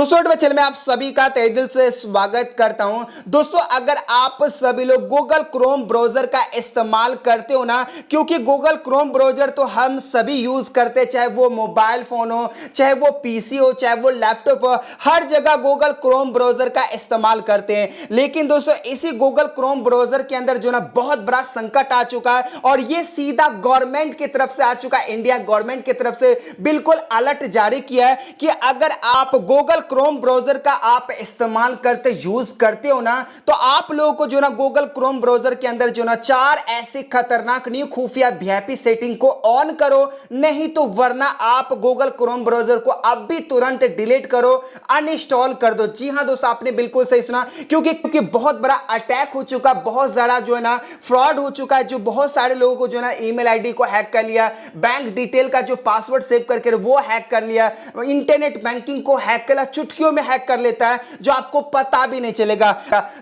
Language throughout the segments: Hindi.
दोस्तों चैनल में आप सभी का तहे दिल से स्वागत करता हूं। दोस्तों अगर आप सभी लोग गूगल क्रोम ब्राउजर का इस्तेमाल करते हो ना, क्योंकि गूगल क्रोम ब्राउजर तो हम सभी यूज करते हैं, चाहे वो मोबाइल फोन हो, चाहे वो पीसी हो, चाहे वो लैपटॉप हो, हर जगह गूगल क्रोम ब्राउजर का इस्तेमाल करते हैं। लेकिन दोस्तों इसी गूगल क्रोम ब्राउजर के अंदर जो ना बहुत बड़ा संकट आ चुका है और ये सीधा गवर्नमेंट की तरफ से आ चुका है। इंडिया गवर्नमेंट की तरफ से बिल्कुल अलर्ट जारी किया है कि अगर आप गूगल क्रोम ब्राउजर का आप इस्तेमाल करते यूज करते हो ना, तो आप लोगों को जो ना गूगल क्रोम ब्राउजर के अंदर जो ना 4 ऐसी खतरनाक न्यू खुफिया वीआईपी सेटिंग को ऑन करो, नहीं तो वरना आप गूगल क्रोम ब्राउजर को अब भी तुरंत डिलीट करो, अनइंस्टॉल कर दो। जी हां दोस्तों, आपने बिल्कुल सही सुना, क्योंकि बहुत बड़ा अटैक हो चुका, बहुत ज्यादा जो है ना फ्रॉड हो चुका है, जो बहुत सारे लोगों को जो ना ईमेल आईडी को हैक कर लिया, बैंक डिटेल का जो पासवर्ड सेव करके वो हैक कर लिया, इंटरनेट बैंकिंग को हैक कर, चुटकियों में हैक कर लेता है, जो आपको पता भी नहीं चलेगा।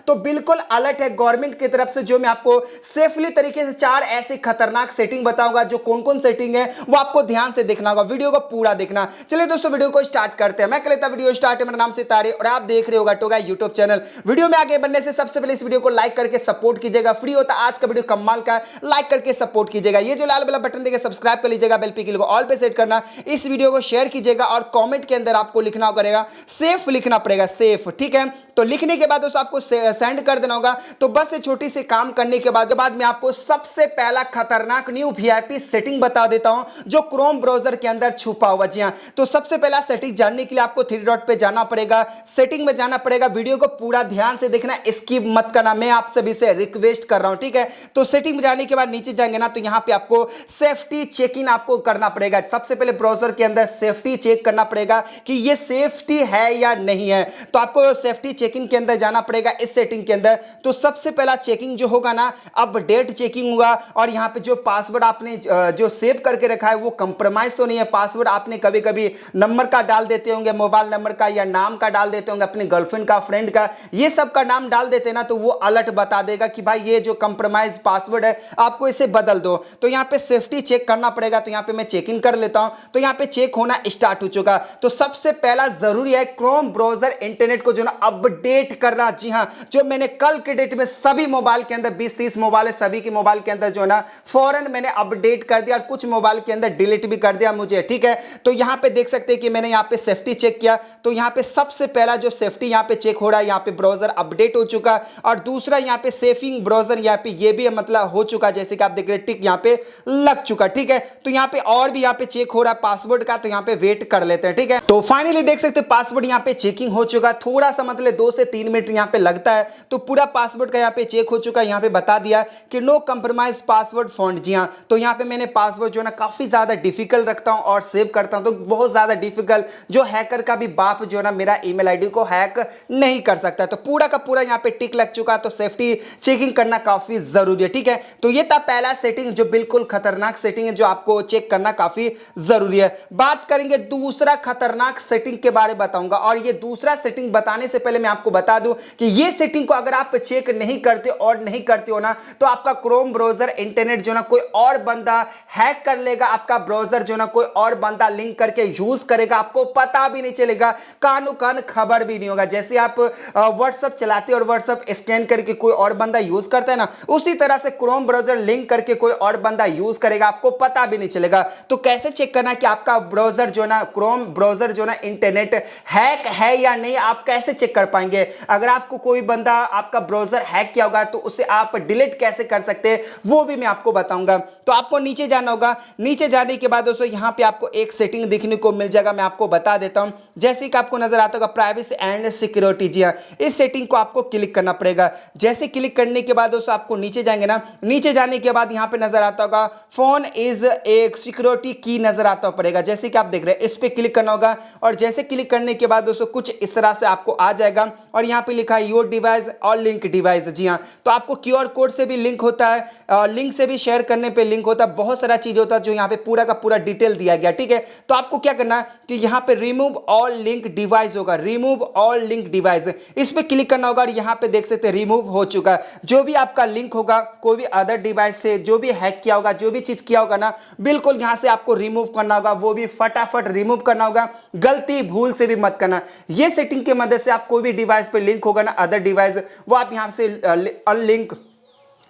तो बिल्कुल अलर्ट है गवर्नमेंट की तरफ से, जो मैं आपको सेफली तरीके से 4 ऐसी खतरनाक सेटिंग बताऊंगा। जो कौन कौन सेटिंग है वो आपको ध्यान से देखना होगा, वीडियो को पूरा देखना। चलिए दोस्तों वीडियो को स्टार्ट करते हैं। मैं कर लेता वीडियो स्टार्ट है, मेरा नाम सितारे और आप देख रहे होगा टोगा यूट्यूब चैनल। वीडियो में आगे बढ़ने से सबसे पहले इस वीडियो को लाइक करके सपोर्ट कीजिएगा। फ्री होता आज का वीडियो कमाल का, लाइक करके सपोर्ट कीजिएगा। ये जो लाल वाला बटन देके सब्सक्राइब कर लीजिएगा, बेल पे को ऑल पे सेट करना, इस वीडियो को शेयर कीजिएगा और कमेंट के अंदर आपको लिखना पड़ेगा, सेफ लिखना पड़ेगा, सेफ, ठीक है। तो लिखने के बाद दोस्तों आपको सेंड कर देना होगा। तो बस ये छोटी सी काम करने के बाद मैं आपको सबसे पहला खतरनाक न्यू वीआईपी सेटिंग बता देता हूं, जो क्रोम ब्राउजर के अंदर छुपा हुआ। जी हां, तो सबसे पहला सेटिंग जानने के लिए आपको 3 डॉट पे जाना पड़ेगा, सेटिंग में जाना पड़ेगा। वीडियो को पूरा ध्यान से देखना, स्किप मत करना, मैं आप सभी से रिक्वेस्ट कर रहा हूं, ठीक है। तो सेटिंग में जाने के बाद नीचे जाएंगे ना, तो यहां पे आपको सेफ्टी चेक इन आपको करना पड़ेगा। सबसे पहले ब्राउजर के अंदर सेफ्टी चेक करना पड़ेगा कि ये सेफ्टी है या नहीं है। तो आपको सेफ्टी चेकिंग के अंदर जाना पड़ेगा, इस सेटिंग के अंदर। तो सबसे पहला चेकिंग जो होगा ना, अपडेट चेकिंग होगा। और यहां पे जो पासवर्ड आपने जो सेव करके रखा है वो कंप्रोमाइज तो नहीं है। पासवर्ड आपने कभी कभी नंबर का डाल देते होंगे, मोबाइल नंबर का, या नाम का डाल देते होंगे, अपनी गर्लफ्रेंड का, फ्रेंड का, ये सब का नाम डाल देते ना, तो वो अलर्ट बता देगा कि भाई ये जो कंप्रोमाइज पासवर्ड है आपको इसे बदल दो। तो यहां पे सेफ्टी चेक करना पड़ेगा। तो यहां पे मैं चेक इन कर लेता हूं। तो यहां पे चेक होना स्टार्ट हो चुका। तो सबसे पहला जरूरी है क्रोम ब्राउजर इंटरनेट को जो ना अपडेट करना। जी हां, जो मैंने कल के डेट में सभी मोबाइल के अंदर 20-30 मोबाइल है, सभी के मोबाइल के अंदर जो ना फौरन मैंने अपडेट कर दिया, और कुछ मोबाइल के अंदर डिलीट भी कर दिया मुझे, ठीक है। तो यहां पे देख सकते हैं कि मैंने यहां पे सेफ्टी चेक किया। तो यहां पे सबसे पहला जो सेफ्टी यहां पे चेक हो रहा है, यहां पे ब्राउजर अपडेट हो चुका, और दूसरा यहां पे सेफिंग ब्राउजर यहां पे ये भी मतलब हो चुका, जैसे कि आप देख रहे हैं टिक यहां पे लग चुका, ठीक है। तो यहां पे और भी यहां पे चेक हो रहा है पासवर्ड का, तो यहां पे वेट कर लेते हैं, ठीक है। तो फाइनली देख सकते हैं पासवर्ड यहां पे चेकिंग हो चुका, थोड़ा सा मतलब 2 से 3 मिनट यहां पे लगता है। तो पूरा पासवर्ड का यहां पे चेक हो चुका है। यहां पे बता दिया कि नो कंप्रोमाइज पासवर्ड फाउंड। जी हां, तो यहां पे मैंने पासवर्ड जो ना काफी ज्यादा डिफिकल्ट रखता हूं और सेव करता हूं, तो बहुत ज्यादा डिफिकल्ट, जो हैकर का भी बाप जो ना मेरा ईमेल आईडी को हैक नहीं कर सकता। तो पूरा का पूरा यहां पे टिक लग चुका। तो सेफ्टी चेकिंग करना काफी जरूरी है, ठीक है। तो ये था पहला सेटिंग, जो बिल्कुल खतरनाक सेटिंग है, जो आपको चेक करना काफी जरूरी है। बात करेंगे दूसरा खतरनाक सेटिंग के बारे में बताऊंगा। और ये दूसरा सेटिंग बताने से पहले मैं आपको बता दूं कि ये सेटिंग को अगर आप चेक नहीं करते और नहीं करते हो ना, तो आपका क्रोम ब्राउजर इंटरनेट जो ना कोई और बंदा हैक कर लेगा, आपका ब्राउजर जो ना कोई और बंदा लिंक करके यूज करेगा, आपको पता भी नहीं चलेगा, कानो कान खबर भी नहीं होगा। जैसे आप व्हाट्सएप चलाते और व्हाट्सएप स्कैन करके कोई और बंदा यूज करता है ना, उसी तरह से क्रोम ब्राउजर लिंक करके कोई और बंदा यूज करेगा, आपको पता भी नहीं चलेगा। तो कैसे चेक करना कि आपका ब्राउजर जो ना क्रोम ब्राउजर जो ना इंटरनेट हैक है या नहीं, आप कैसे चेक कर पाएंगे? अगर आपको कोई बंदा आपका ब्राउजर हैक किया होगा तो उसे आप डिलीट कैसे कर सकते हैं, वो भी मैं आपको बताऊंगा। तो आपको नीचे जाना होगा। नीचे जाने के बाद दोस्तों यहां पे आपको एक सेटिंग देखने को मिल जाएगा, मैं आपको बता देता हूं। जैसे कि आपको नजर आता होगा प्राइवेसी एंड सिक्योरिटी। जी हां, इस सेटिंग को आपको क्लिक करना पड़ेगा। जैसे क्लिक करने के बाद दोस्तों आपको नीचे जाएंगे ना, नीचे जाने के बाद यहां पे नजर आता होगा फोन इज एक सिक्योरिटी की नजर आता पड़ेगा, जैसे कि आप देख रहे हैं, इस पे क्लिक करना होगा। और जैसे क्लिक करने के बाद दोस्तों कुछ इस तरह से आपको आ जाएगा। पड़ेगा और यहाँ पे लिखा है योर डिवाइस और लिंक डिवाइस। जी हाँ, तो आपको क्यूआर कोड से भी लिंक होता है, लिंक से भी शेयर करने पे लिंक होता है, बहुत सारा चीज होता है जो यहाँ पे पूरा का पूरा डिटेल दिया गया। ठीक है, तो आपको क्या करना है कि यहाँ पे रिमूव ऑल लिंक डिवाइस होगा, रिमूव ऑल लिंक डिवाइस, इस पे क्लिक करना होगा और यहाँ पे देख सकते हैं रिमूव हो चुका है। जो भी आपका लिंक होगा कोई भी अदर डिवाइस से, जो भी हैक किया होगा, जो भी चीज किया होगा ना, बिल्कुल यहाँ से आपको रिमूव करना होगा, वो भी फटाफट रिमूव करना होगा, गलती भूल से भी मत करना। ये सेटिंग की मदद से आप कोई भी डिवाइस पे लिंक होगा ना अदर डिवाइस, वो आप यहाँ से अनलिंक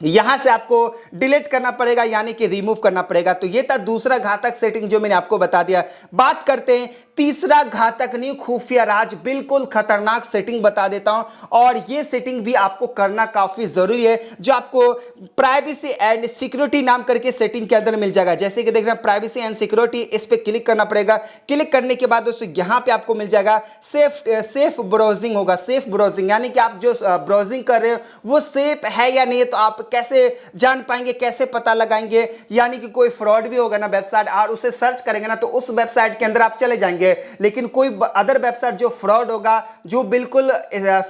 यहां से आपको डिलीट करना पड़ेगा, यानी कि रिमूव करना पड़ेगा। तो ये था दूसरा घातक सेटिंग जो मैंने आपको बता दिया। बात करते हैं तीसरा घातक नहीं खुफिया राज, बिल्कुल खतरनाक सेटिंग बता देता हूं, और ये सेटिंग भी आपको करना काफी जरूरी है, जो आपको प्राइवेसी एंड सिक्योरिटी नाम करके सेटिंग के अंदर मिल जाएगा। जैसे कि देख रहे हैं प्राइवेसी एंड सिक्योरिटी, इस पे क्लिक करना पड़ेगा। क्लिक करने के बाद दोस्तों यहां पे आपको मिल जाएगा सेफ ब्राउजिंग होगा, सेफ ब्राउजिंग, यानी कि आप जो ब्राउजिंग कर रहे हो वो सेफ है या नहीं है। तो आप कैसे जान पाएंगे, कैसे पता लगाएंगे, यानी कि कोई फ्रॉड भी होगा ना वेबसाइट और उसे सर्च करेंगे ना तो उस वेबसाइट के अंदर आप चले जाएंगे, लेकिन कोई अदर वेबसाइट जो फ्रॉड होगा, जो बिल्कुल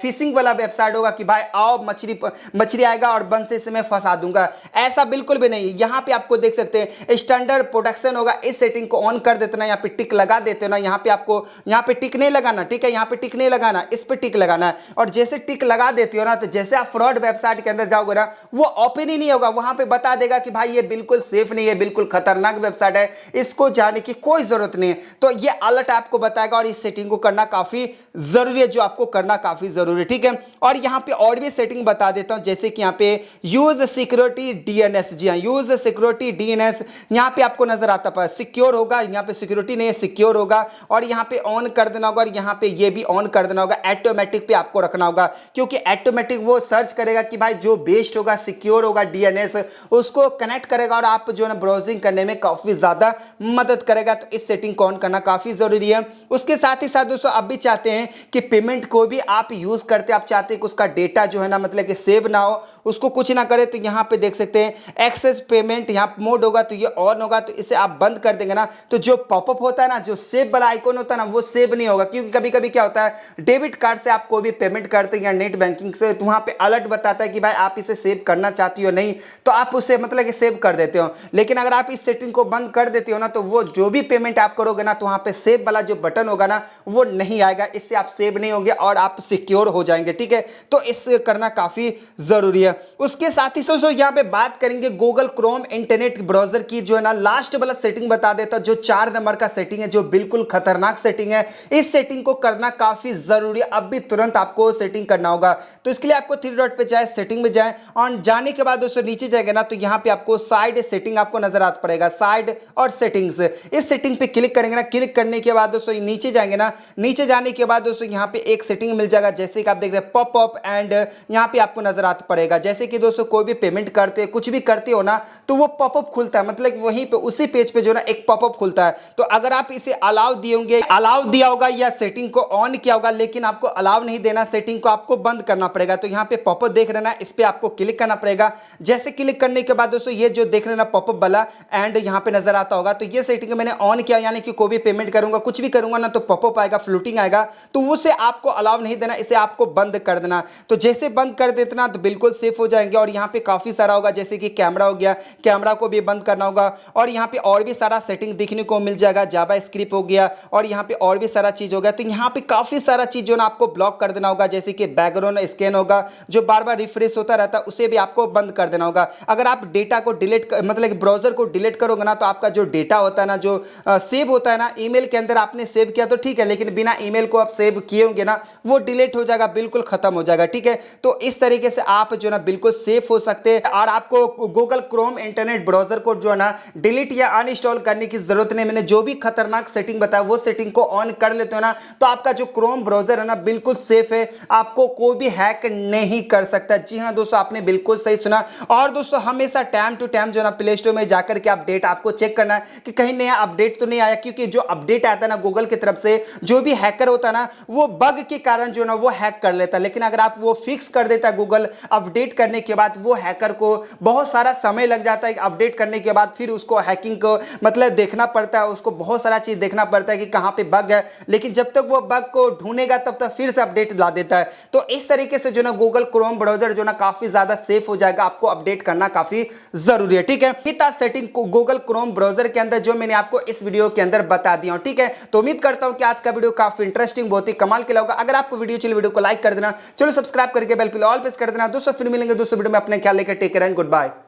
फिशिंग वाला वेबसाइट होगा कि भाई आओ मछली आएगा और बंसी से मैं फंसा दूंगा, ऐसा बिल्कुल भी नहीं। यहां पे आपको देख सकते हैं स्टैंडर्ड प्रोटेक्शन होगा, इस सेटिंग को ऑन कर देते ना, यहाँ पे टिक लगा देते ना, यहाँ पे आपको यहाँ पे टिक नहीं लगाना, ठीक है, यहाँ पे टिक नहीं लगाना, इस पे टिक लगाना है। और जैसे टिक लगा देती हो ना, तो जैसे आप फ्रॉड वेबसाइट के अंदर जाओगे ना, वो ओपन ही नहीं होगा, वहां पे बता देगा कि भाई ये बिल्कुल सेफ नहीं है, बिल्कुल खतरनाक वेबसाइट है, इसको जाने की कोई जरूरत नहीं है। तो ये अलर्ट आपको बताएगा और इस सेटिंग को करना काफी जरूरी है, जो आपको करना काफी जरूरी है। ठीक है, और यहां पे और भी सेटिंग बता देता हूं, जैसे कि यहां पे यूज सिक्योरिटी डीएनएस। जी हां, यूज सिक्योरिटी डीएनएस, यहां पे आपको नजर आता है सिक्योर होगा, यहां पे सिक्योरिटी नहीं है, सिक्योर होगा, और यहां पे ऑन कर देना होगा, और यहां पे ये भी ऑन कर देना होगा। ऑटोमेटिक पे आपको रखना होगा, क्योंकि ऑटोमेटिक वो सर्च करेगा कि भाई जो बेस्ड होगा, सिक्योर होगा, डीएनएस उसको कनेक्ट करेगा और आप जो है ब्राउजिंग करने में काफी ज्यादा मदद करेगा। तो इस सेटिंग को ऑन करना काफी जरूरी है। उसके साथ ही साथ दोस्तों आप भी चाहते हैं कि पेमेंट को भी आप यूज करते हैं, आप चाहते हैं कि उसका डेटा जो है ना, मतलब कि सेव ना हो, उसको कुछ ना करे, तो यहां पे देख सकते हैं एक्सेस पेमेंट यहां मोड होगा, तो ये ऑन होगा, तो इसे आप बंद कर देंगे ना, तो जो पॉपअप होता है ना, जो सेव वाला आइकन होता है ना, वो सेव नहीं होगा। क्योंकि कभी कभी क्या होता है डेबिट कार्ड से आप कोई भी पेमेंट करते हैं या नेट बैंकिंग से, तो वहां पे अलर्ट बताता है कि भाई आप इसे सेव करना चाहती हो नहीं, तो आप उसे मतलब कि सेव कर देते हो। लेकिन अगर आप इस सेटिंग को बंद कर देते हो ना, तो वो जो भी पेमेंट आप करोगे ना, तो वहां पे सेव वाला जो बटन होगा ना, वो नहीं आएगा, इससे आप सेव नहीं होंगे और आप सिक्योर हो जाएंगे। ठीक है, तो इसे करना काफी जरूरी है। उसके साथ ही दोस्तों यहां पे बात करेंगे गूगल क्रोम इंटरनेट ब्राउजर की, जो है ना लास्ट वाला सेटिंग बता देता, जो 4 नंबर का सेटिंग है, जो बिल्कुल खतरनाक सेटिंग है। इस सेटिंग को करना काफी जरूरी है, अब भी तुरंत आपको सेटिंग करना होगा। तो इसके लिए आपको 3 डॉट पे जाए, सेटिंग में जाए, और जाने के बाद दोस्तों नीचे जाएगा ना, तो यहां पे आपको साइड सेटिंग आपको नजर आता पड़ेगा, साइड और सेटिंग्स, इस सेटिंग पे क्लिक करेंगे ना। क्लिक करने के बाद दोस्तों नीचे जाएंगे ना, नीचे जाने के बाद दोस्तों यहां पे एक सेटिंग मिल जाएगा, जैसे कि आप देख रहे हैं पॉपअप, एंड यहां पे आपको नजर आता पड़ेगा, जैसे कि दोस्तों कोई भी पेमेंट करते कुछ भी करते हो ना, तो वो पॉपअप खुलता है, मतलब वहीं पे उसी पेज पे जो ना एक पॉपअप खुलता है। तो अगर आप इसे अलाउ दिए होंगे, अलाउ दिया होगा या सेटिंग को ऑन किया होगा, लेकिन आपको अलाउ नहीं देना, सेटिंग को आपको बंद करना पड़ेगा। तो यहां पे पॉपअप देख रहे ना, इस पे आपको क्लिक करना पड़ेगा। जैसे क्लिक करने के बाद दोस्तों ये जो देख रहे ना पॉपअप वाला एंड यहां पे नजर आता होगा, तो ये सेटिंग मैंने ऑन किया, यानी कि कोई भी पेमेंट करूंगा, कुछ भी करूंगा ना, तो पॉपअप आएगा, फ्लोटिंग आएगा, तो उसे आपको अलाउ नहीं देना, इसे आपको बंद कर देना। तो जैसे बंद कर देना तो बिल्कुल सेफ हो जाएंगे। और यहां पे काफी सारा होगा, जैसे कि कैमरा हो गया, कैमरा को भी बंद करना होगा, और यहां पे और भी सारा सेटिंग देखने को मिल जाएगा, जावा स्क्रिप्ट हो गया, और यहां पे और भी सारा चीज हो गया। तो यहां पे काफी सारा चीज जो ना आपको ब्लॉक कर देना होगा, जैसे कि बैकग्राउंड स्कैन होगा, जो बार बार रिफ्रेश होता रहता है, उसे भी आपको बंद कर देना होगा। अगर आप डेटा को डिलीट मतलब कि ब्राउजर को डिलीट करोगे ना, तो आपका जो डेटा होता है ना, जो सेव होता है ना, ईमेल के अंदर आपने सेव किया तो ठीक है, लेकिन बिना ईमेल को आप सेव किए होंगे ना, वो डिलीट हो जाएगा, बिल्कुल खत्म हो जाएगा। ठीक है, तो इस तरीके से आप जो ना बिल्कुल सेफ हो सकते हैं, और आपको गूगल क्रोम इंटरनेट ब्राउजर को जो है ना डिलीट या अनइंस्टॉल करने की जरूरत नहीं। मैंने जो भी खतरनाक सेटिंग बताया, वो सेटिंग को ऑन कर लेते हो ना, तो आपका जो क्रोम ब्राउजर है ना, बिल्कुल सेफ है, आपको कोई भी हैक नहीं कर सकता। जी हाँ दोस्तों, आपने बिल्कुल सही सुना। और दोस्तों हमेशा टाइम टू टाइम जो ना प्ले स्टोर में जाकर के अपडेट आपको चेक करना है कि कहीं नया अपडेट तो नहीं आया, क्योंकि जो अपडेट आता है ना गूगल की तरफ से, जो भी हैकर होता है ना वो बग के कारण जो ना वो हैक कर लेता है। लेकिन अगर आप वो फिक्स कर देता है गूगल अपडेट करने के बाद, वो हैकर को बहुत सारा समय लग जाता है अपडेट करने के बाद, फिर उसको हैकिंग को मतलब देखना पड़ता है, उसको बहुत सारा चीज देखना पड़ता है कि कहां पे बग है। लेकिन जब तक वो बग को ढूंढेगा तब तक फिर से अपडेट ला देता है। तो इस तरीके से जो ना गूगल क्रोम ब्राउजर जो ना काफी ज्यादा सेफ हो जाएगा, आपको अपडेट करना काफी जरूरी है। ठीक है, ये सेटिंग को गूगल क्रोम ब्राउजर के अंदर जो मैंने आपको इस वीडियो के अंदर बता दिया हूं। ठीक है, तो उम्मीद करता हूं कि आज का वीडियो काफी इंटरेस्टिंग, बहुत ही कमाल के होगा। अगर आपको वीडियो चलिए वीडियो को लाइक कर देना, चलो सब्सक्राइब करके बेल पे ऑल प्रेस कर देना। दोस्तों फिर मिलेंगे दोस्तों वीडियो में, अपने ख्याल लेकर take care and good bye.